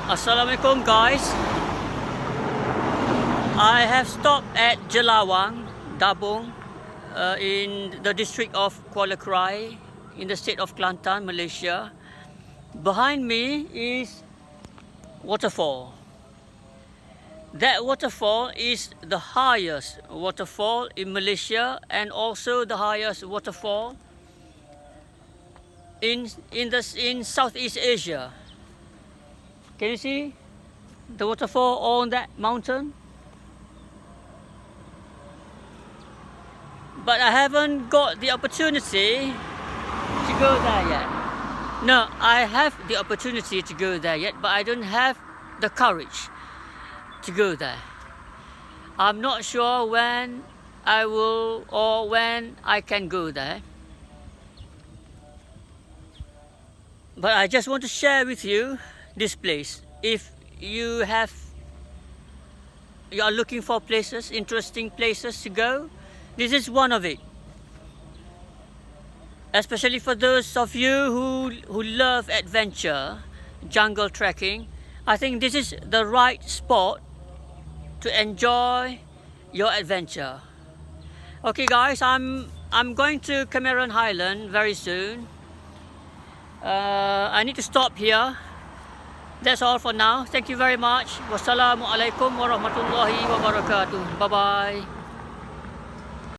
Assalamualaikum guys. I have stopped at Jelawang, Dabong, in the district of Kuala Krai, in the state of Kelantan, Malaysia. Behind me is Waterfall. That waterfall is the highest waterfall in Malaysia and also the highest waterfall in Southeast Asia. Can you see the waterfall on that mountain? But I haven't got the opportunity to go there yet. No, I have the opportunity to go there yet, but I don't have the courage to go there. I'm not sure when I will or when I can go there. But I just want to share with you this place. If you are looking for places, interesting places to go, this is one of it. Especially for those of you who love adventure, jungle trekking, I think this is the right spot to enjoy your adventure. Okay guys, I'm going to Cameron Highland very soon. I need to stop here. That's all for now. Thank you very much. Wassalamualaikum warahmatullahi wabarakatuh. Bye bye.